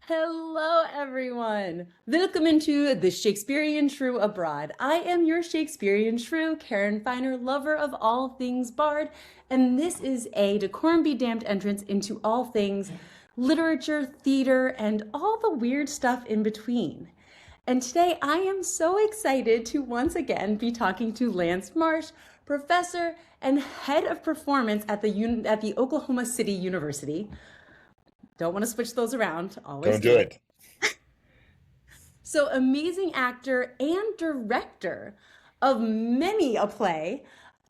Hello, everyone. Welcome into the Shakespearean Shrew Abroad. I am your Shakespearean Shrew, Karen Finer, lover of all things bard, and this is a decorum be damned entrance into all things literature, theater, and all the weird stuff in between. And today I am so excited to once again be talking to Lance Marsh, professor and head of performance at the Oklahoma City University. Don't want to switch those around, always Don't do do it. it. So, amazing actor and director of many a play,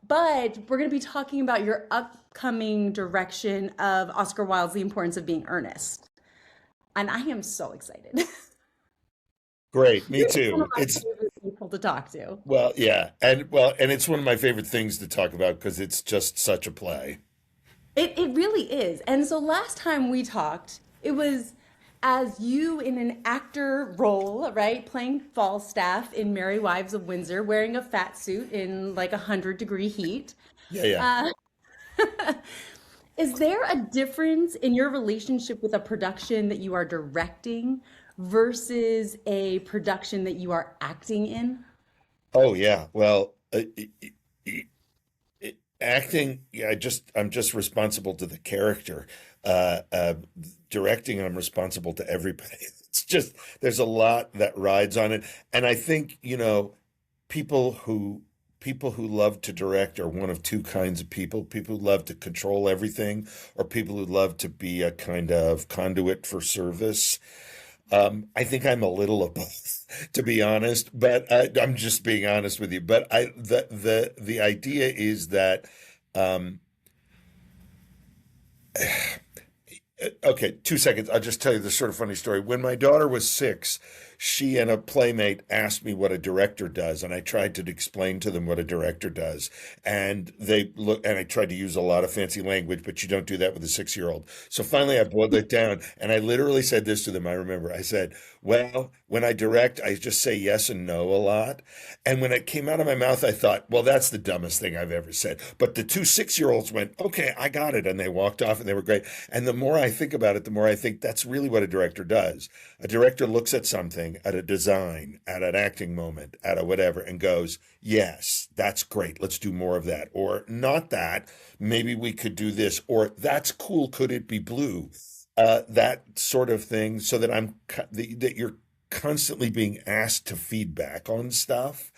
but we're going to be talking about your upcoming direction of Oscar Wilde's The Importance of Being Earnest. And I am so excited. Great. Me You're one of too. my It's favorite people to talk to. yeah. And it's one of my favorite things to talk about because it's just such a play. It really is. And so last time we talked, it was as you in an actor role, right? Playing Falstaff in Merry Wives of Windsor, wearing a fat suit in like 100-degree heat. Yeah, yeah. Uh, is there a difference in your relationship with a production that you are directing versus a production that you are acting in? Oh, yeah. Well, acting, yeah, I'm just responsible to the character. Directing, I'm responsible to everybody. It's just there's a lot that rides on it, and I think people who people who love to direct are one of two kinds of people: people who love to control everything, or people who love to be a kind of conduit for service. I think I'm a little of both, to be honest. But I'm just being honest with you. But the idea is that um, okay, 2 seconds. I'll just tell you this sort of funny story. When my daughter was 6, she and a playmate asked me what a director does, and I tried to explain to them what a director does. And I tried to use a lot of fancy language, but you don't do that with a 6-year-old. So finally, I boiled it down, and I literally said this to them. I remember I said, "Well, when I direct, I just say yes and no a lot." And when it came out of my mouth, I thought, "Well, that's the dumbest thing I've ever said." But the two 6-year-olds went, "Okay, I got it," and they walked off, and they were great. And the more I think about it, the more I think that's really what a director does. A director looks at something, at a design, at an acting moment, at a whatever, and goes, "Yes, that's great. Let's do more of that." Or, "Not that. Maybe we could do this." Or, "That's cool. Could it be blue?" That sort of thing, so that that you're constantly being asked to feedback on stuff.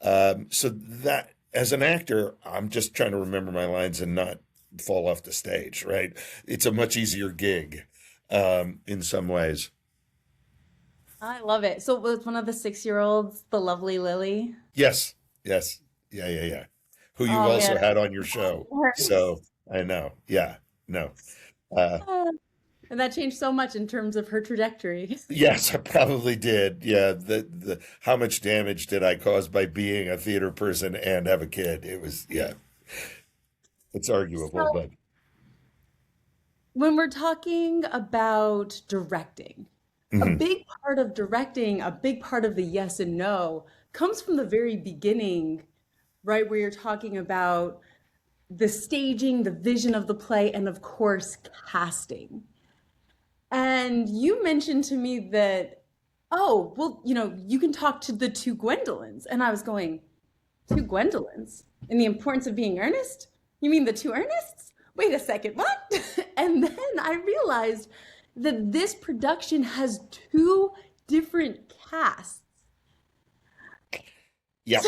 So that as an actor, I'm just trying to remember my lines and not fall off the stage, right? It's a much easier gig in some ways. I love it. So was one of the 6-year-olds the lovely Lily? Yes, yes, yeah, yeah, yeah. Who you've Oh man, also had on your show. her. So I know. Yeah, no. Uh, And that changed so much in terms of her trajectory. yes, I probably did. Yeah, the how much damage did I cause by being a theater person and have a kid? It was, yeah, it's arguable, So but when we're talking about directing, a mhm. big part of directing, a big part of the yes and no comes from the very beginning, right? Where you're talking about the staging, the vision of the play, and of course, casting. And you mentioned to me that, oh, well, you can talk to the two Gwendolyns. And I was going, two Gwendolyns? In the importance of being earnest? You mean the two Ernests? Wait a second, what? And then I realized that this production has two different casts. Yep,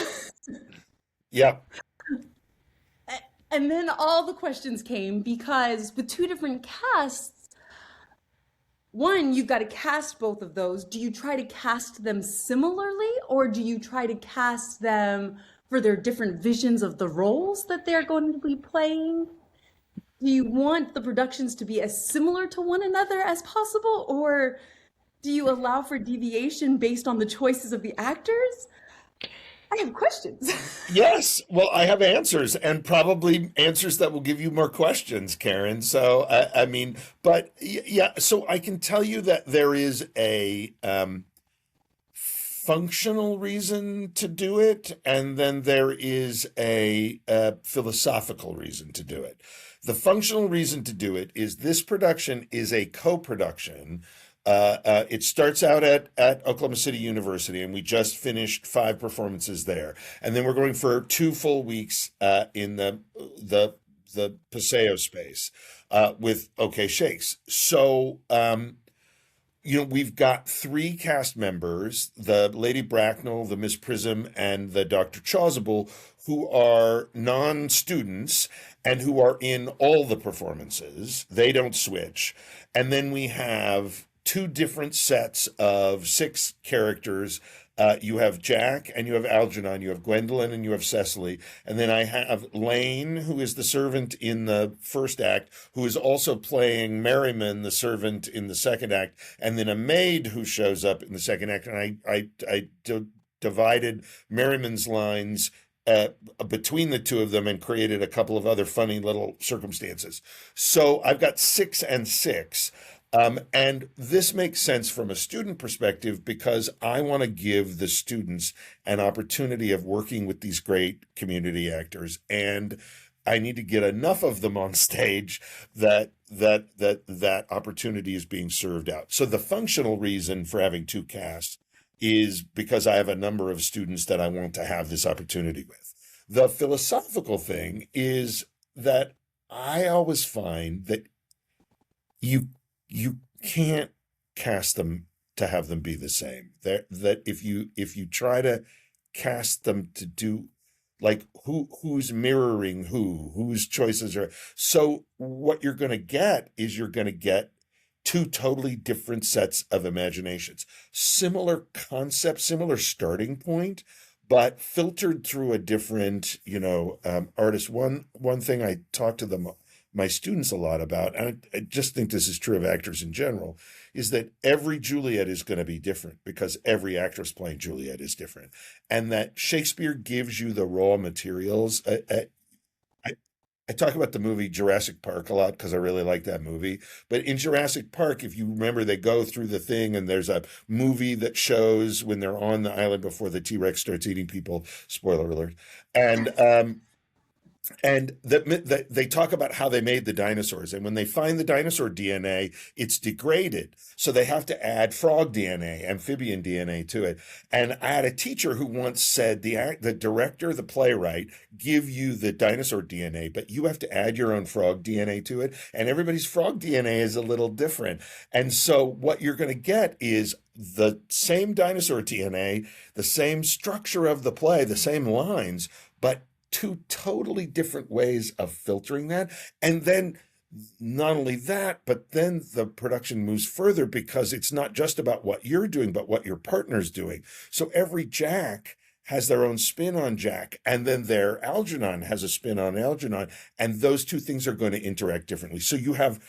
yep. And then all the questions came because with two different casts, one, you've got to cast both of those. Do you try to cast them similarly, or do you try to cast them for their different visions of the roles that they're going to be playing? Do you want the productions to be as similar to one another as possible, or do you allow for deviation based on the choices of the actors? I have questions. Yes. Well, I have answers, and probably answers that will give you more questions, Karen. So, I mean, but yeah, so I can tell you that there is a functional reason to do it, and then there is a philosophical reason to do it. The functional reason to do it is this production is a co production It starts out at Oklahoma City University, and we just finished 5 performances there. And then we're going for 2 full weeks in the Paseo space with OK Shakes. So we've got 3 cast members, the Lady Bracknell, the Miss Prism, and the Dr. Chasuble, who are non-students and who are in all the performances. They don't switch. And then we have 2 different sets of 6 characters. You have Jack and you have Algernon, you have Gwendolyn and you have Cecily. And then I have Lane, who is the servant in the first act, who is also playing Merriman, the servant in the second act, and then a maid who shows up in the second act. And I divided Merriman's lines between the 2 of them and created a couple of other funny little circumstances. So I've got 6 and 6. And this makes sense from a student perspective because I want to give the students an opportunity of working with these great community actors, and I need to get enough of them on stage that opportunity is being served out. So the functional reason for having 2 casts is because I have a number of students that I want to have this opportunity with. The philosophical thing is that I always find that you can't cast them to have them be the same. That if you try to cast them to do like who's mirroring whose choices are, so what you're going to get is you're going to get 2 totally different sets of imaginations, similar concept, similar starting point, but filtered through a different artist. One thing I talk to my students a lot about, and I just think this is true of actors in general, is that every Juliet is going to be different because every actress playing Juliet is different. And that Shakespeare gives you the raw materials. I talk about the movie Jurassic Park a lot because I really like that movie. But in Jurassic Park, if you remember, they go through the thing and there's a movie that shows when they're on the island before the T-Rex starts eating people. Spoiler alert. And that they talk about how they made the dinosaurs. And when they find the dinosaur DNA, it's degraded. So they have to add frog DNA, amphibian DNA to it. And I had a teacher who once said, the director, the playwright, give you the dinosaur DNA, but you have to add your own frog DNA to it. And everybody's frog DNA is a little different. And so what you're going to get is the same dinosaur DNA, the same structure of the play, the same lines, but 2 totally different ways of filtering that. And then not only that, but then the production moves further because it's not just about what you're doing, but what your partner's doing. So every Jack has their own spin on Jack, and then their Algernon has a spin on Algernon, and those 2 things are going to interact differently. So you have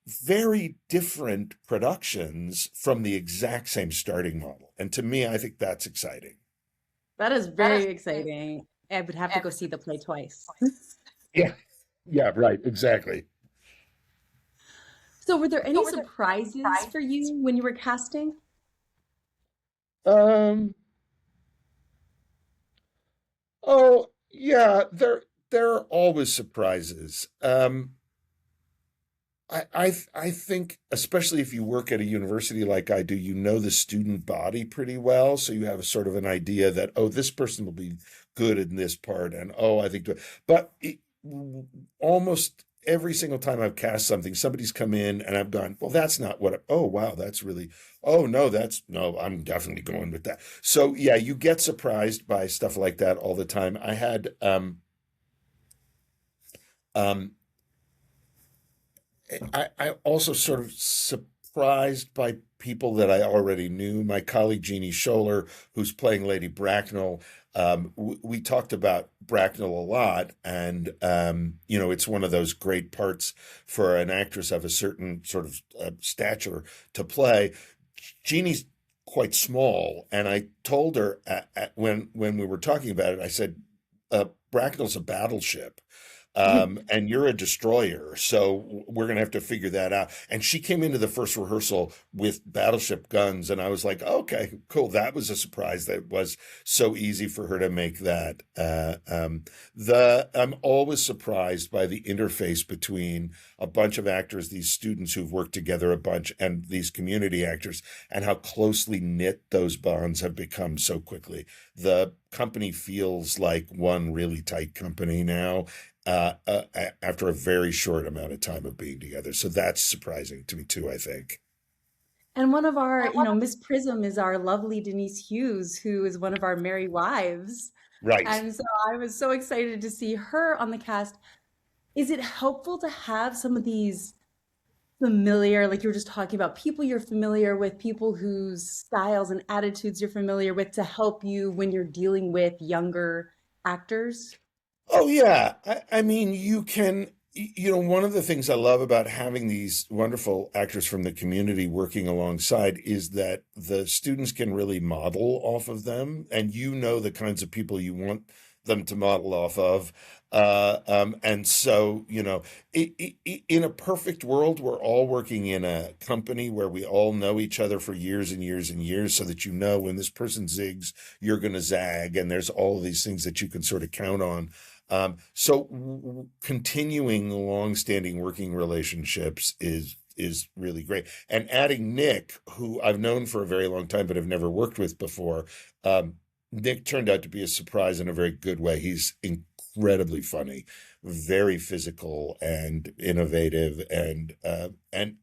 very different productions from the exact same starting model. And to me, I think that's exciting. That is very exciting. I would have to go see the play twice. Yeah. Yeah, right. Exactly. So were there any surprises for you when you were casting? Um, oh yeah, there are always surprises. I think, especially if you work at a university like I do, you know the student body pretty well. So you have sort of an idea that, oh, this person will be good in this part. And, oh, I think, but almost every single time I've cast something, somebody's come in and I've gone, well, that's not oh, wow, that's really, oh, no, no, I'm definitely going with that. So yeah, you get surprised by stuff like that all the time. I had, um, I also sort of surprised by people that I already knew. My colleague Jeannie Scholler, who's playing Lady Bracknell, we talked about Bracknell a lot, and it's one of those great parts for an actress of a certain sort of stature to play. Jeannie's quite small, and I told her when we were talking about it, I said, Bracknell's a battleship. and you're a destroyer, so we're gonna have to figure that out. And she came into the first rehearsal with battleship guns, and I was like, okay, cool. That was a surprise. That was so easy for her to make that. The I'm always surprised by the interface between a bunch of actors, these students who've worked together a bunch, and these community actors, and how closely knit those bonds have become so quickly. The company feels like one really tight company now, after a very short amount of time of being together. So that's surprising to me too, I think. And one of our, Miss Prism is our lovely Denise Hughes, who is one of our merry wives. Right. And so I was so excited to see her on the cast. Is it helpful to have some of these familiar, like you were just talking about, people you're familiar with, people whose styles and attitudes you're familiar with to help you when you're dealing with younger actors? Oh yeah. I mean, you can, one of the things I love about having these wonderful actors from the community working alongside is that the students can really model off of them, and the kinds of people you want them to model off of. And so, in a perfect world, we're all working in a company where we all know each other for years and years and years, so that when this person zigs, you're going to zag, and there's all of these things that you can sort of count on. Continuing long-standing working relationships is really great. And adding Nick, who I've known for a very long time but have never worked with before, Nick turned out to be a surprise in a very good way. He's incredibly funny, very physical and innovative, and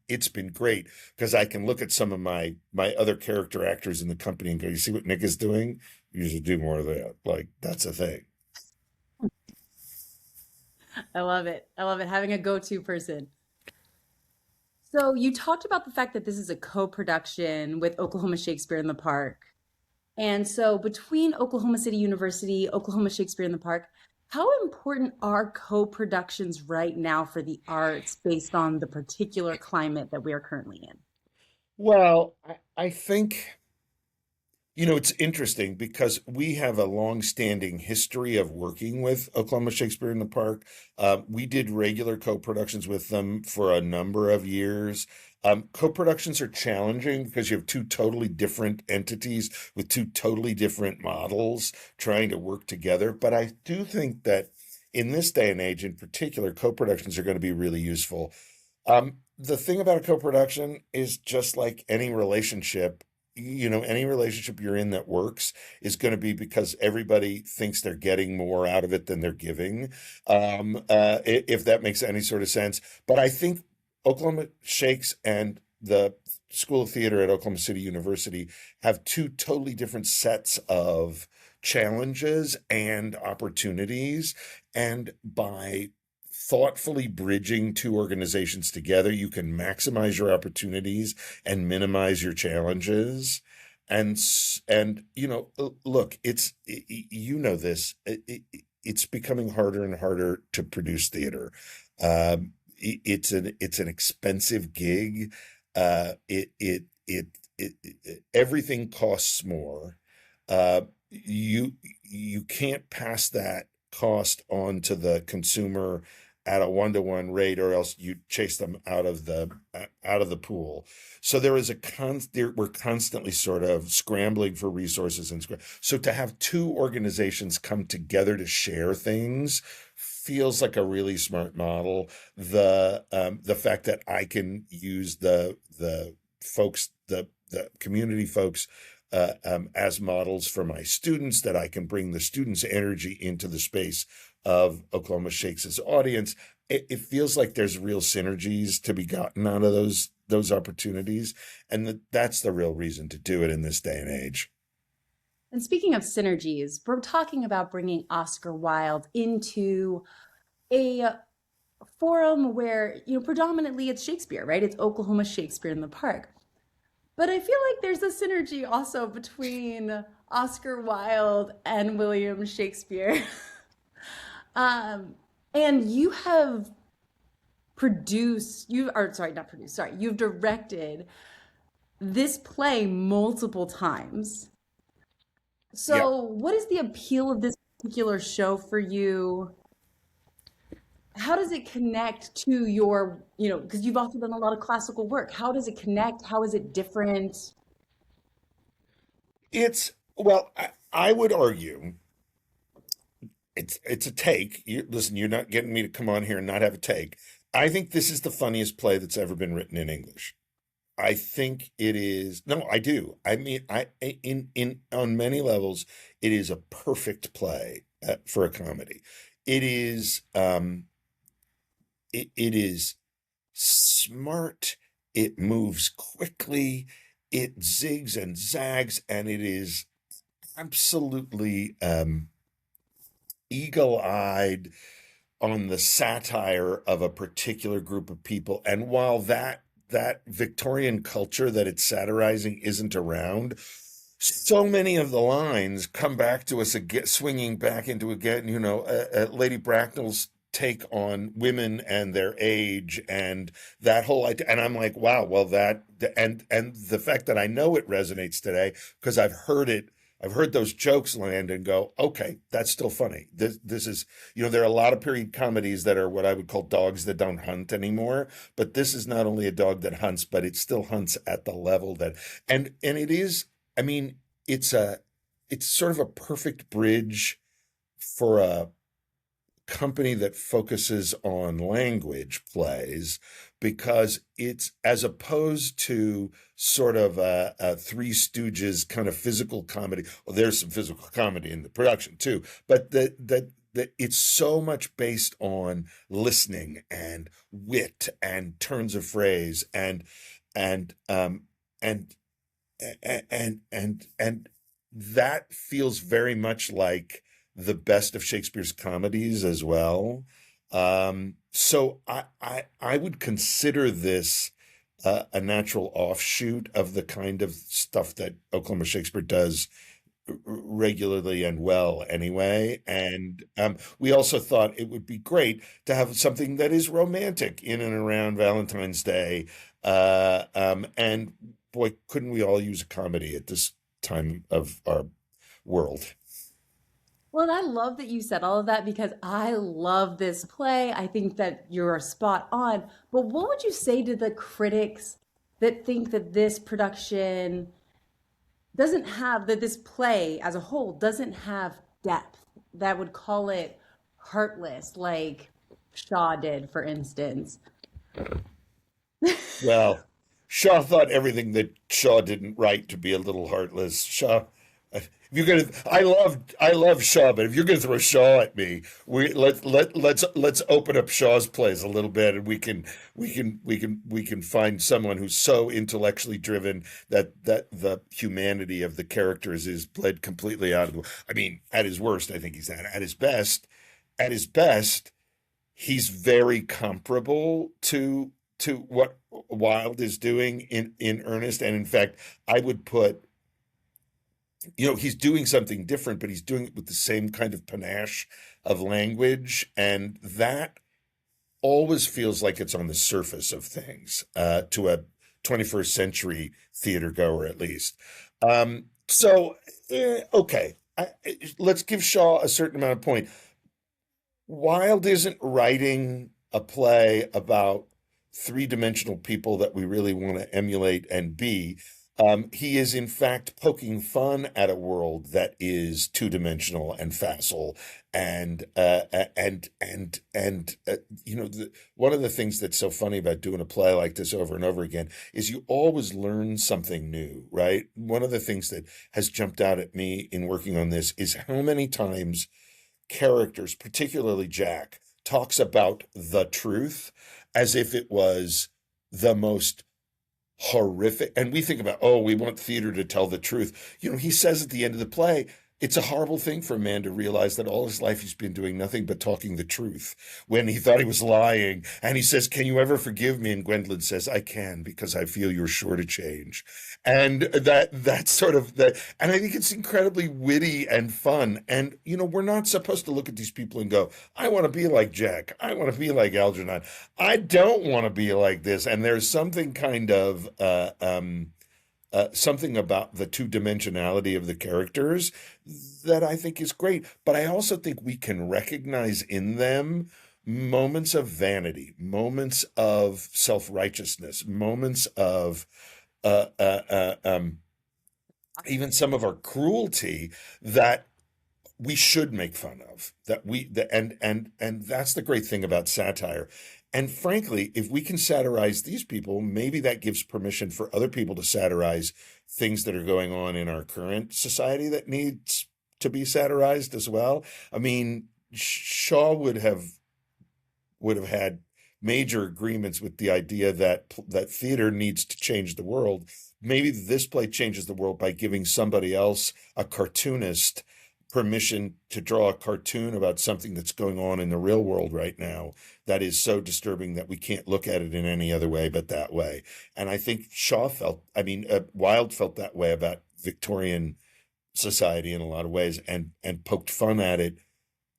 it's been great because I can look at some of my other character actors in the company and go, "You see what Nick is doing? You should do more of that." Like, that's a thing. I love it. I love it. Having a go-to person. So you talked about the fact that this is a co-production with Oklahoma Shakespeare in the Park. And so between Oklahoma City University, Oklahoma Shakespeare in the Park, how important are co-productions right now for the arts based on the particular climate that we are currently in? Well, I think, it's interesting because we have a long-standing history of working with Oklahoma Shakespeare in the Park. We did regular co-productions with them for a number of years. Co-productions are challenging because you have two totally different entities with two totally different models trying to work together. But I do think that in this day and age, in particular, co-productions are going to be really useful. The thing about a co-production is, just like any relationship you're in that works is going to be because everybody thinks they're getting more out of it than they're giving. If that makes any sort of sense. But I think Oklahoma Shakes and the School of Theater at Oklahoma City University have two totally different sets of challenges and opportunities. And by thoughtfully bridging two organizations together, you can maximize your opportunities and minimize your challenges. Look, this, it's becoming harder and harder to produce theater. It's an expensive gig. Everything costs more. You can't pass that cost on to the consumer at a one-to-one rate, or else you chase them out of the pool. So we're constantly sort of scrambling for resources, so to have two organizations come together to share things feels like a really smart model. The fact that I can use the folks, the community folks, as models for my students, that I can bring the students' energy into the space of Oklahoma Shakes' audience. It feels like there's real synergies to be gotten out of those opportunities, and that's the real reason to do it in this day and age. And speaking of synergies, we're talking about bringing Oscar Wilde into a forum where, predominantly it's Shakespeare, right? It's Oklahoma Shakespeare in the Park. But I feel like there's a synergy also between Oscar Wilde and William Shakespeare. Um, and you have not produced, sorry, you've directed this play multiple times. Yeah. So, what is the appeal of this particular show for you? how does it connect to your, because you've also done a lot of classical work. How does it connect? How is it different? It's well, I would argue it's a take. Listen, you're not getting me to come on here and not have a take. I think this is the funniest play that's ever been written in English. I think it is. No, I do. I mean, in on many levels, it is a perfect play for a comedy. It is. It is smart. It moves quickly. It zigs and zags, and it is absolutely eagle-eyed on the satire of a particular group of people. And while that Victorian culture that it's satirizing isn't around, so many of the lines come back to us again, swinging back into again, Lady Bracknell's take on women and their age and that whole idea. And I'm like, wow, well and the fact that I know it resonates today because I've heard those jokes land and go, okay, that's still funny. This is, there are a lot of period comedies that are what I would call dogs that don't hunt anymore. But this is not only a dog that hunts, but it still hunts at the level that, and it is, I mean, it's sort of a perfect bridge for a company that focuses on language plays because it's as opposed to sort of a Three Stooges kind of physical comedy. Well, there's some physical comedy in the production too, but that it's so much based on listening and wit and turns of phrase and and and that feels very much like the best of Shakespeare's comedies as well. So I would consider this a natural offshoot of the kind of stuff that Oklahoma Shakespeare does regularly and well anyway. And we also thought it would be great to have something that is romantic in and around Valentine's Day. And boy, couldn't we all use a comedy at this time of our world? Well, and I love that you said all of that because I love this play. I think that you're spot on. But what would you say to the critics that think that this production doesn't have, that this play as a whole doesn't have depth, that would call it heartless, like Shaw did, for instance? Well, Shaw thought everything that Shaw didn't write to be a little heartless. If you're gonna, I love Shaw, but if you're gonna throw Shaw at me, let's open up Shaw's plays a little bit, and we can find someone who's so intellectually driven that the humanity of the characters is bled completely out of the. I mean, at his worst, I think he's that. At his best, he's very comparable to what Wilde is doing in Earnest. And in fact, I would put, he's doing something different, but he's doing it with the same kind of panache of language. And that always feels like it's on the surface of things to a 21st century theater goer, at least. Okay. Let's give Shaw a certain amount of point. Wilde isn't writing a play about three-dimensional people that we really want to emulate and be. He is in fact poking fun at a world that is two-dimensional and facile, and one of the things that's so funny about doing a play like this over and over again is you always learn something new, right? One of the things that has jumped out at me in working on this is how many times characters, particularly Jack, talks about the truth as if it was the most horrific. And we think about, oh, we want theater to tell the truth. He says at the end of the play, it's a horrible thing for a man to realize that all his life he's been doing nothing but talking the truth when he thought he was lying. And he says, can you ever forgive me? And Gwendolyn says, I can, because I feel you're sure to change. And that's sort of that. And I think it's incredibly witty and fun. And, we're not supposed to look at these people and go, I want to be like Jack. I want to be like Algernon. I don't want to be like this. And there's something kind of, something about the two-dimensionality of the characters that I think is great. But I also think we can recognize in them moments of vanity, moments of self-righteousness, moments of uh, uh, uh, um, even some of our cruelty that we should make fun of. And that's the great thing about satire. And frankly, if we can satirize these people, maybe that gives permission for other people to satirize things that are going on in our current society that needs to be satirized as well. I mean, Shaw would have had major agreements with the idea that theater needs to change the world. Maybe this play changes the world by giving somebody else, a cartoonist, permission to draw a cartoon about something that's going on in the real world right now that is so disturbing that we can't look at it in any other way but that way. And I think Wilde felt that way about Victorian society in a lot of ways, and poked fun at it.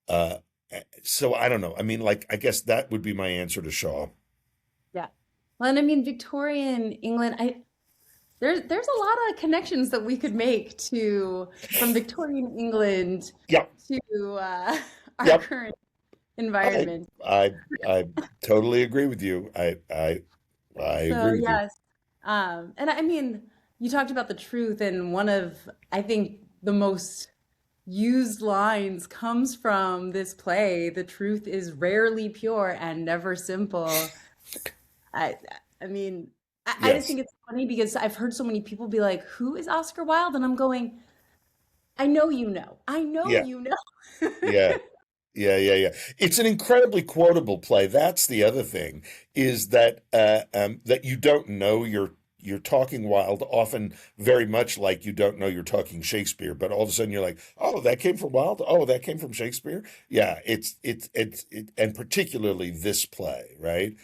Uh, so I don't know. I mean, like, I guess that would be my answer to Shaw. Yeah. Well, and I mean, Victorian England, there's a lot of connections that we could make to from Victorian England Yep, to our yep. current I environment. I I totally agree with you. I So agree with you. yes, and I mean, you talked about the truth, and one of I think the most used lines comes from this play. The truth is rarely pure and never simple. I I mean, I just Yes. think it's funny because I've heard so many people be like, "Who is Oscar Wilde?" And I'm going, "I know you know. I know Yeah. you know." Yeah. Yeah. It's an incredibly quotable play. That's the other thing, is that you don't know you're talking Wilde, often very much like you don't know you're talking Shakespeare, but all of a sudden you're like, oh, that came from Wilde. Oh, that came from Shakespeare. Yeah, and particularly this play, right?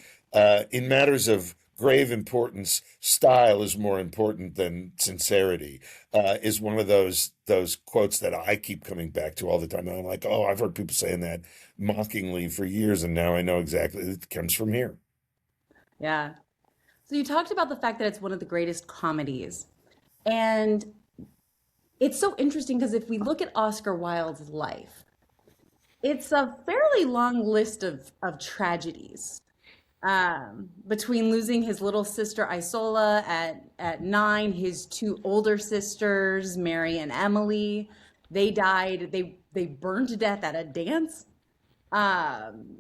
In matters of grave importance, style is more important than sincerity. Is one of those quotes that I keep coming back to all the time. And I'm like, oh, I've heard people saying that mockingly for years, and now I know exactly it comes from here. Yeah. So you talked about the fact that it's one of the greatest comedies. And it's so interesting because if we look at Oscar Wilde's life, it's a fairly long list of tragedies. Between losing his little sister Isola at 9, his two older sisters, Mary and Emily, they died. They burned to death at a dance.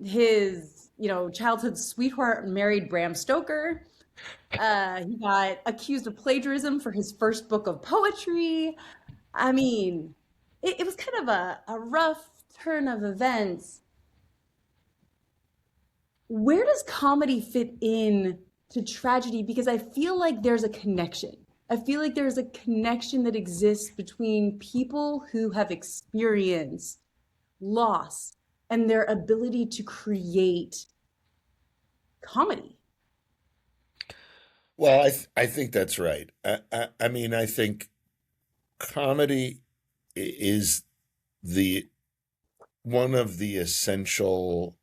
His childhood sweetheart married Bram Stoker. He got accused of plagiarism for his first book of poetry. I mean, it was kind of a rough turn of events. Where does comedy fit in to tragedy? Because I feel like there's a connection. I feel like there's a connection that exists between people who have experienced loss and their ability to create comedy. Well, I think that's right. I mean, I think comedy is the one of the essential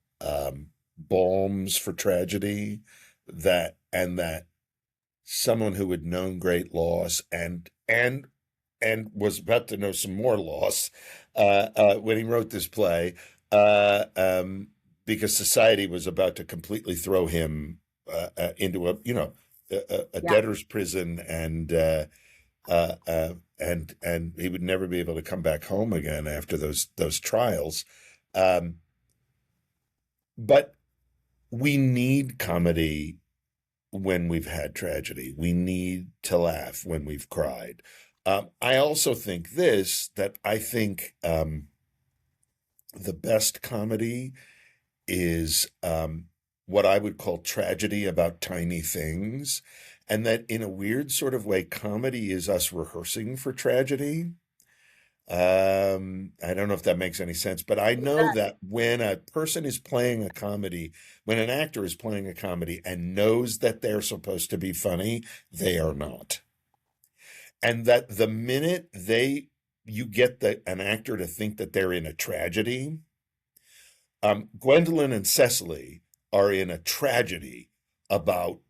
balms for tragedy, that someone who had known great loss and was about to know some more loss when he wrote this play, uh, um, because society was about to completely throw him into a Yeah. debtor's prison, and he would never be able to come back home again after those trials. Um, but we need comedy when we've had tragedy. We need to laugh when we've cried. I also think that I think the best comedy is what I would call tragedy about tiny things. And that in a weird sort of way, comedy is us rehearsing for tragedy. I don't know if that makes any sense, but I know that when a person is playing a comedy, when an actor is playing a comedy and knows that they're supposed to be funny, they are not. And that the minute you get an actor to think that they're in a tragedy, Gwendolyn and Cecily are in a tragedy about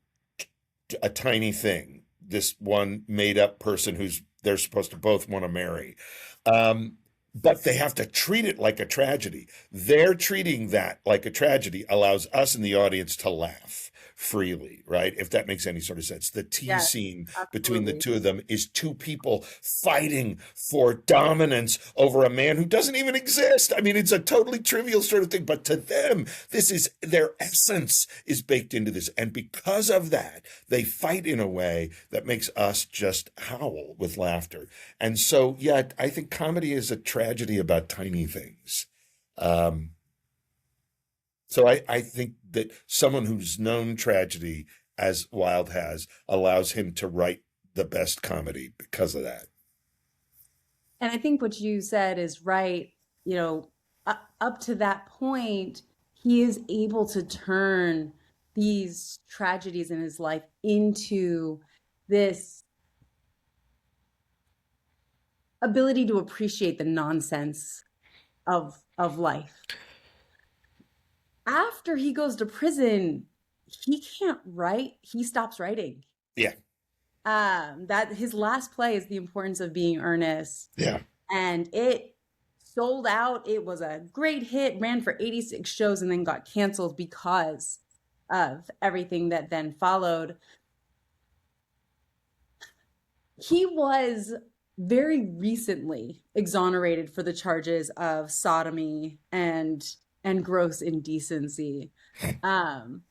a tiny thing. This one made up person who's they're supposed to both want to marry. Um, but they have to treat it like a tragedy. Their treating that like a tragedy allows us in the audience to laugh freely, right? If that makes any sort of sense. The tea Yes, scene between the absolutely. two of them is two people fighting for dominance over a man who doesn't even exist. I mean, it's a totally trivial sort of thing, but to them, this is their essence is baked into this. And because of that, they fight in a way that makes us just howl with laughter. And so, yeah, I think comedy is a tragedy about tiny things. Um, so I think that someone who's known tragedy as Wilde has allows him to write the best comedy because of that. And I think what you said is right. You know, up to that point, he is able to turn these tragedies in his life into this ability to appreciate the nonsense of life. After he goes to prison, he can't write. He stops writing. Yeah, That his last play is The Importance of Being Earnest, yeah, and it sold out. It was a great hit, ran for 86 shows, and then got canceled because of everything that then followed. He was very recently exonerated for the charges of sodomy and gross indecency. Um,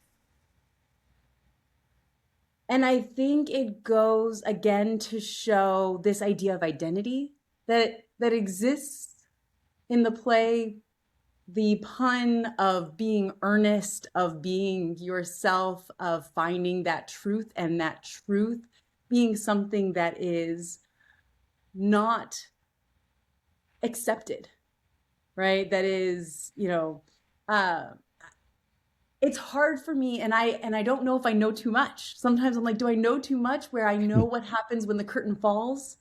and I think it goes again to show this idea of identity that exists in the play, the pun of being earnest, of being yourself, of finding that truth, and that truth being something that is not accepted, right? That is, uh, it's hard for me, and I don't know if I know too much. Sometimes I'm like, do I know too much? Where I know what happens when the curtain falls,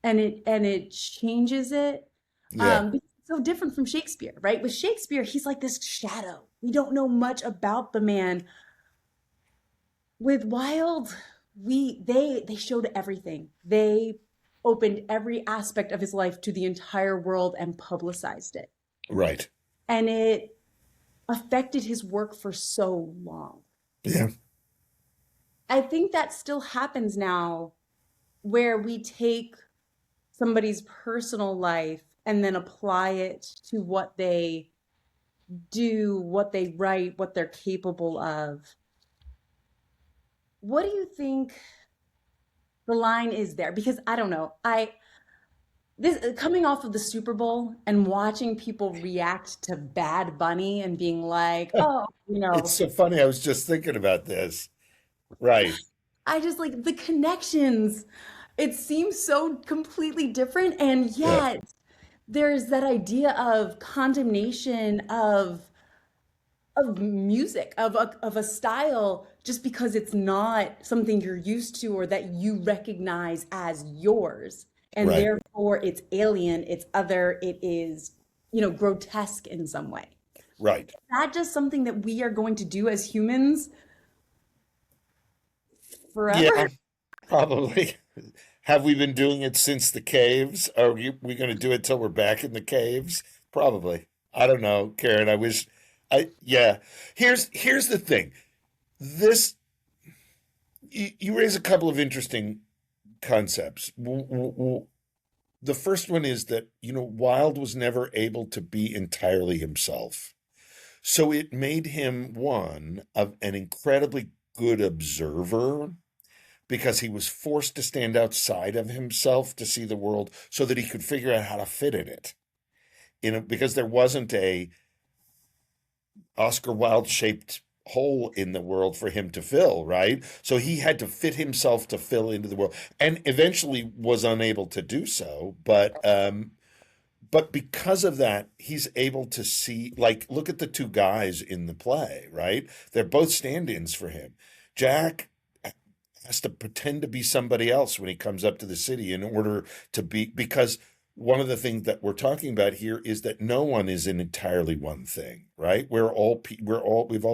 and it changes it. yeah, Because it's so different from Shakespeare, right? With Shakespeare, he's like this shadow. We don't know much about the man. With Wilde, they showed everything. They opened every aspect of his life to the entire world and publicized it. right. And it affected his work for so long. Yeah, I think that still happens now where we take somebody's personal life and then apply it to what they do, what they write, what they're capable of. What do you think the line is there? Because I don't know. I this coming off of the Super Bowl and watching people react to Bad Bunny and being like, "Oh, it's so funny. I was just thinking about this. Right. I just like the connections. It seems so completely different, and Yeah, yet there's that idea of condemnation of music, of a style, just because it's not something you're used to or that you recognize as yours. And right, therefore it's alien, it's other, it is, grotesque in some way. right. Is that just something that we are going to do as humans Yeah, forever? probably. Have we been doing it since the caves? Are we going to do it till we're back in the caves? Probably. I don't know, Karen. I wish yeah. Here's the thing. This you raise a couple of interesting concepts. The first one is that, Wilde was never able to be entirely himself. So it made him one of an incredibly good observer because he was forced to stand outside of himself to see the world so that he could figure out how to fit in it. Because there wasn't a Oscar Wilde shaped hole in the world for him to fill, right? So he had to fit himself to fill into the world and eventually was unable to do so. But because of that, he's able to see, like, look at the two guys in the play, right? They're both stand-ins for him. Jack has to pretend to be somebody else when he comes up to the city in order to be, because one of the things that we're talking about here is that no one is in entirely one thing, right? We've all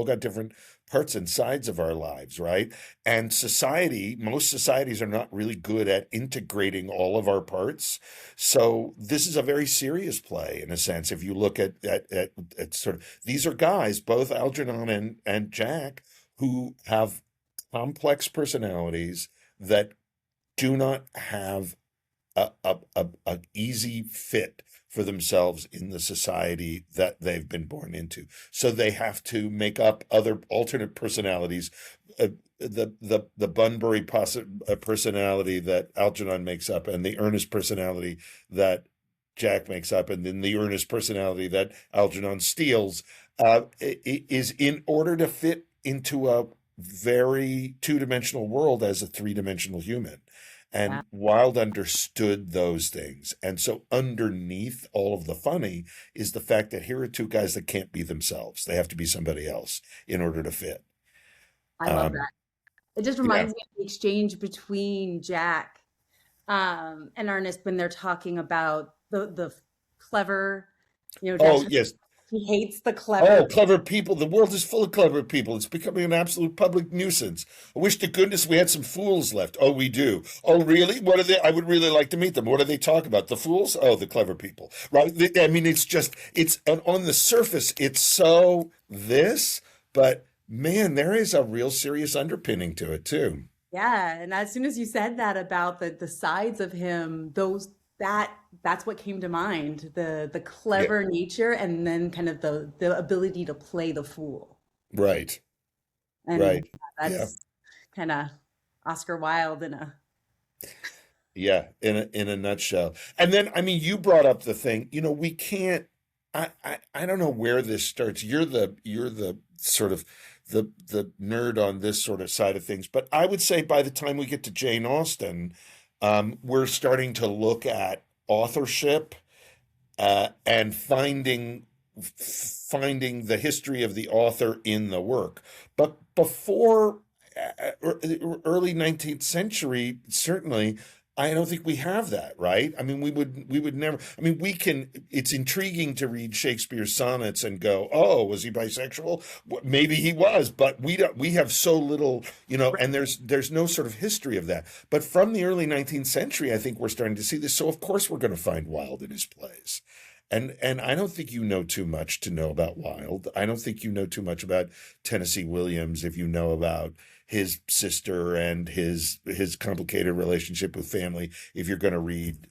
got different parts and sides of our lives, right? And most societies are not really good at integrating all of our parts. So this is a very serious play in a sense. If you look at sort of, these are guys, both Algernon and Jack, who have complex personalities that do not have a easy fit for themselves in the society that they've been born into. So they have to make up other alternate personalities. The Bunbury personality that Algernon makes up, and the earnest personality that Jack makes up, and then the earnest personality that Algernon steals, is in order to fit into a very two-dimensional world as a three-dimensional human. Yeah, And Wilde understood those things. And so underneath all of the funny is the fact that here are two guys that can't be themselves. They have to be somebody else in order to fit. I love Um, that. It just yeah. reminds me of the exchange between Jack and Ernest when they're talking about the clever, Jack's Oh, yes. he hates the Oh, clever. clever people. The world is full of clever people. It's becoming an absolute public nuisance. I wish to goodness we had some fools left. Oh, we do. Oh, really? What are they? I would really like to meet them. What do they talk about? The fools? Oh, the clever people. Right? I mean, and on the surface, it's so this, but man, there is a real serious underpinning to it too. Yeah, and as soon as you said that about the sides of him, that's what came to mind, the Yeah. clever nature and then kind of the ability to play the fool. Right. And Right. Yeah. that's kind of Oscar Wilde in a Yeah, in a nutshell. And then, I mean, you brought up the thing, we can't. I don't know where this starts. You're the sort of the nerd on this sort of side of things, but I would say by the time we get to Jane Austen, we're starting to look at authorship, and finding the history of the author in the work. But before early 19th century, certainly, I don't think we have that, right? I mean, we would never. I mean, we can. It's intriguing to read Shakespeare's sonnets and go, "Oh, was he bisexual? Maybe he was," but we don't. We have so little, and there's no sort of history of that. But from the early 19th century, I think we're starting to see this. So of course we're going to find Wilde in his plays. And I don't think you know too much to know about Wilde. I don't think you know too much about Tennessee Williams if you know about his sister and his complicated relationship with family. If you're going to read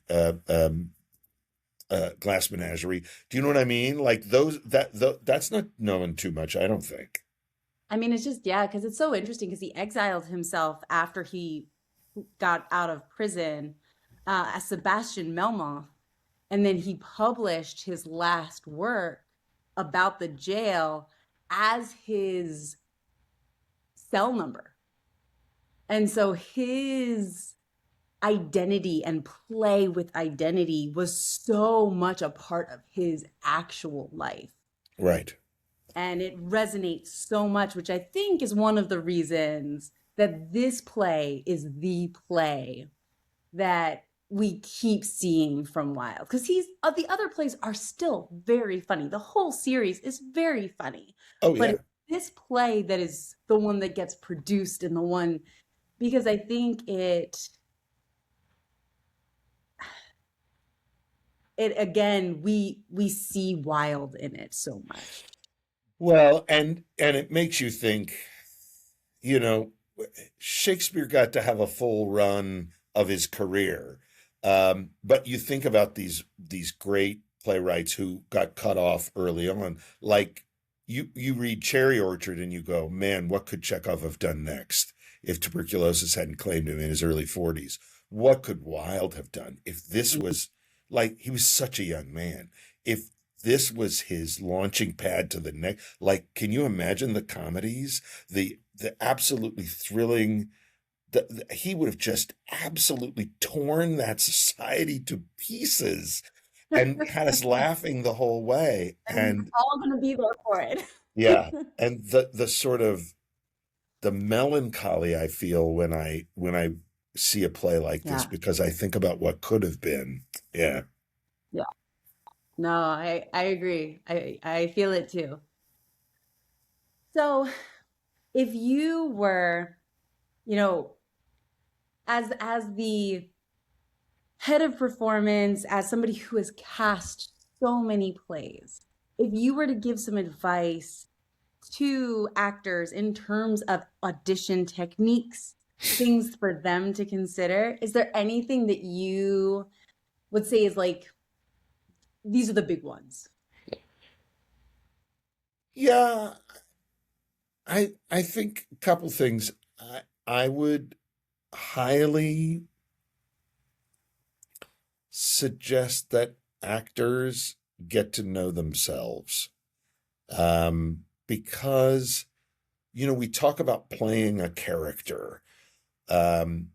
Glass Menagerie, do you know what I mean? Like that's not knowing too much. I don't think. I mean, it's just, yeah, because it's so interesting because he exiled himself after he got out of prison as Sebastian Melmoth. And then he published his last work about the jail as his cell number. And so his identity and play with identity was so much a part of his actual life. Right. And it resonates so much, which I think is one of the reasons that this play is the play that we keep seeing from Wilde. Because the other plays are still very funny. The whole series is very funny. Oh But yeah. it's this play that is the one that gets produced and the one, because I think it again, we see Wilde in it so much. Well, and it makes you think, you know, Shakespeare got to have a full run of his career. But you think about these great playwrights who got cut off early on, like you read Cherry Orchard and you go, man, what could Chekhov have done next if tuberculosis hadn't claimed him in his early 40s? What could Wilde have done if this was like he was such a young man? If this was his launching pad to the next, like, can you imagine the comedies, the absolutely thrilling he would have just absolutely torn that society to pieces and had us laughing the whole way. And we're And all going to be there for it. yeah, and the sort of the melancholy I feel when I see a play like this Yeah. because I think about what could have been. Yeah. Yeah. No, I agree. I feel it too. So if you were, you know, as the head of performance, as somebody who has cast so many plays, if you were to give some advice to actors in terms of audition techniques, things for them to consider, is there anything that you would say is like, these are the big ones? Yeah, I think a couple things. I would highly suggest that actors get to know themselves. Because, we talk about playing a character. Um,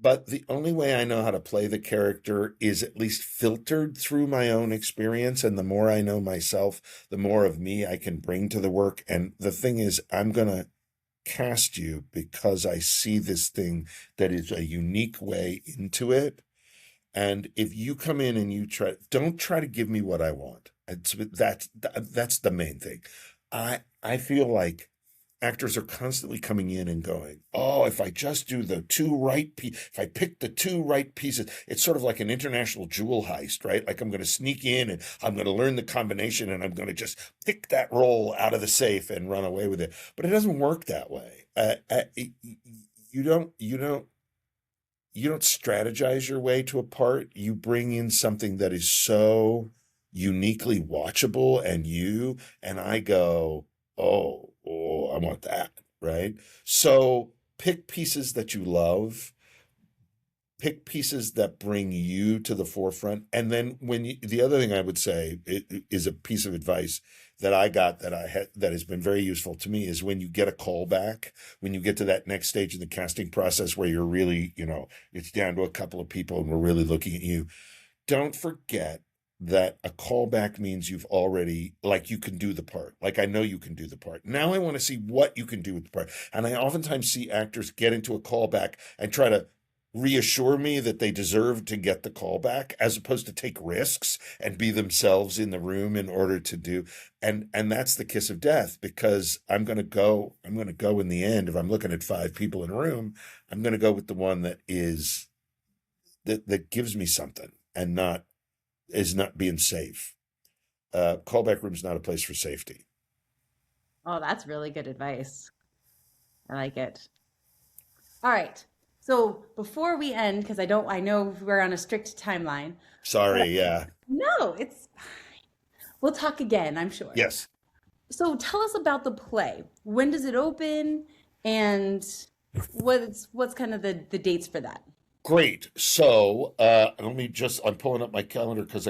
but the only way I know how to play the character is at least filtered through my own experience. And the more I know myself, the more of me I can bring to the work. And the thing is, I'm going to cast you because I see this thing that is a unique way into it. And if you come in and don't try to give me what I want. That's the main thing. I feel like actors are constantly coming in and going, oh, if I just do the if I pick the two right pieces, it's sort of like an international jewel heist, right? Like I'm going to sneak in and I'm going to learn the combination and I'm going to just pick that roll out of the safe and run away with it. But it doesn't work that way. You don't, you don't strategize your way to a part. You bring in something that is so uniquely watchable and I go, oh, I want that, right? So pick pieces that you love, pick pieces that bring you to the forefront. And then the other thing I would say is a piece of advice that I got that has been very useful to me is when you get a call back, when you get to that next stage in the casting process where you're really, it's down to a couple of people and we're really looking at you, don't forget that a callback means you've already, like, you can do the part. Like, I know you can do the part. Now I want to see what you can do with the part. And I oftentimes see actors get into a callback and try to reassure me that they deserve to get the callback as opposed to take risks and be themselves in the room in order to do. And that's the kiss of death, because I'm going to go in the end. If I'm looking at 5 people in a room, I'm going to go with the one that gives me something and is not being safe. Callback room's not a place for safety. Oh, that's really good advice. I like it. All right. So before we end, because I know we're on a strict timeline, but Sorry, yeah. no, we'll talk again, I'm sure. Yes. So tell us about the play. When does it open? And what's kind of the dates for that? Great. So I'm pulling up my calendar because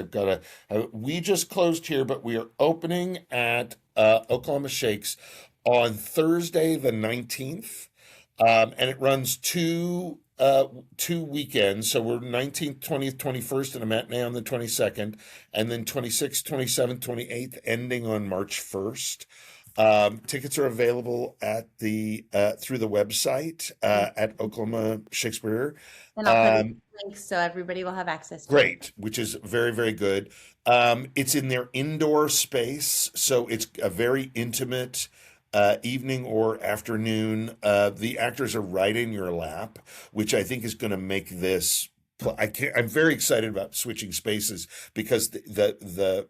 we just closed here, but we are opening at Oklahoma Shakes on Thursday, the 19th. And it runs two weekends. So we're 19th, 20th, 21st, and a matinee on the 22nd, and then 26th, 27th, 28th, ending on March 1st. Tickets are available through the website at Oklahoma Shakespeare. And I'll put in links so everybody will have access to it. Great, which is very, very good. It's in their indoor space, so it's a very intimate evening or afternoon. The actors are right in your lap, which I think is going to make this. I'm very excited about switching spaces because the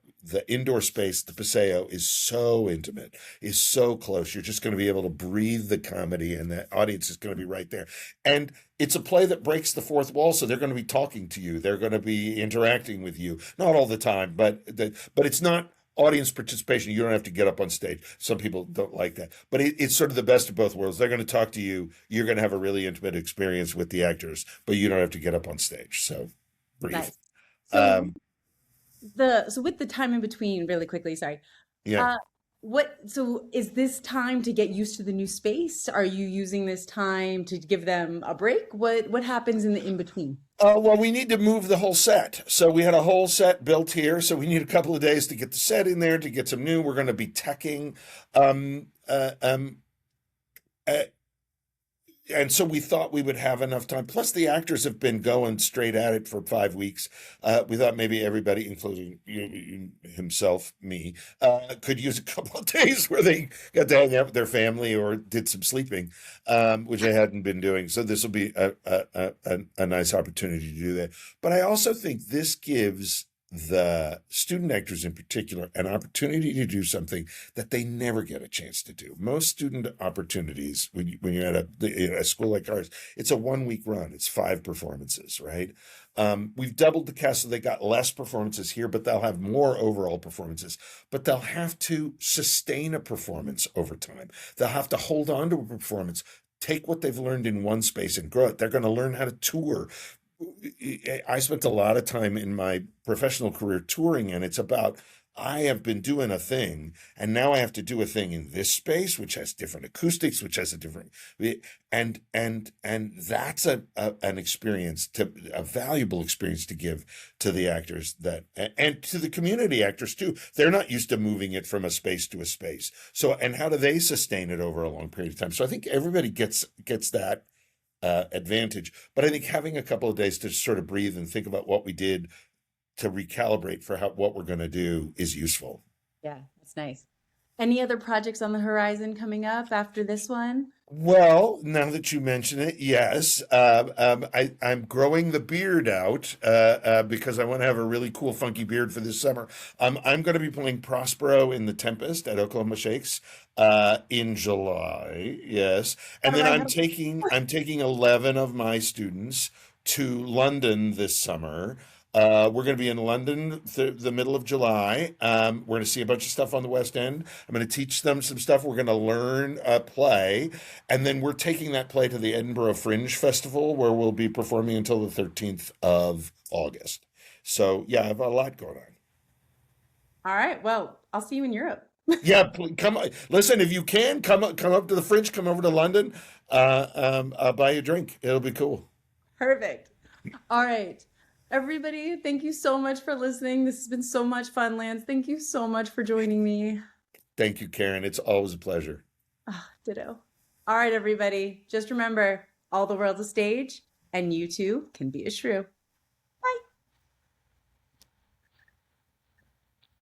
indoor space, the Paseo, is so intimate, is so close. You're just going to be able to breathe the comedy, and the audience is going to be right there. And it's a play that breaks the fourth wall, so they're going to be talking to you. They're going to be interacting with you, not all the time, but it's not audience participation. You don't have to get up on stage. Some people don't like that, but it's sort of the best of both worlds. They're going to talk to you. You're going to have a really intimate experience with the actors, but you don't have to get up on stage. So breathe. Nice. So Um, with the time in between, really quickly, sorry. yeah. So is this time to get used to the new space? Are you using this time to give them a break? What happens in the in between? Well, we need to move the whole set. So we had a whole set built here. So we need a couple of days to get the set in there, to get some new. We're going to be teching. Um, uh, um, uh, and so we thought we would have enough time. Plus, the actors have been going straight at it for 5 weeks. We thought maybe everybody, including himself, me, could use a couple of days where they got to hang out with their family or did some sleeping, which I hadn't been doing. So this will be a nice opportunity to do that. But I also think this gives the student actors in particular an opportunity to do something that they never get a chance to do. Most student opportunities, when you're at a school like ours, it's a 1 week run. It's 5 performances, right? We've doubled the cast, so they got less performances here, but they'll have more overall performances. But they'll have to sustain a performance over time. They'll have to hold on to a performance, take what they've learned in one space and grow it. They're going to learn how to tour. I spent a lot of time in my professional career touring, and it's about I have been doing a thing, and now I have to do a thing in this space, which has different acoustics, which has a different, and that's an experience, a valuable experience to give to the actors and to the community actors too. They're not used to moving it from a space to a space. So, and how do they sustain it over a long period of time? So I think everybody gets that advantage. But I think having a couple of days to sort of breathe and think about what we did to recalibrate for what we're going to do is useful. Yeah, that's nice. Any other projects on the horizon coming up after this one? Well, now that you mention it, yes. I'm growing the beard out because I want to have a really cool, funky beard for this summer. I'm going to be playing Prospero in The Tempest at Oklahoma Shakes in July. Yes, and then I'm taking 11 of my students to London this summer. We're going to be in London the middle of July. We're going to see a bunch of stuff on the West End. I'm going to teach them some stuff. We're going to learn a play. And then we're taking that play to the Edinburgh Fringe Festival, where we'll be performing until the 13th of August. So, yeah, I have a lot going on. All right. Well, I'll see you in Europe. Yeah, come on. Listen, if you can, come up to the Fringe, come over to London. I'll buy you a drink. It'll be cool. Perfect. All right. Everybody, thank you so much for listening. This has been so much fun, Lance. Thank you so much for joining me. Thank you, Karen. It's always a pleasure. Ditto. All right, everybody. Just remember, all the world's a stage, and you too can be a shrew.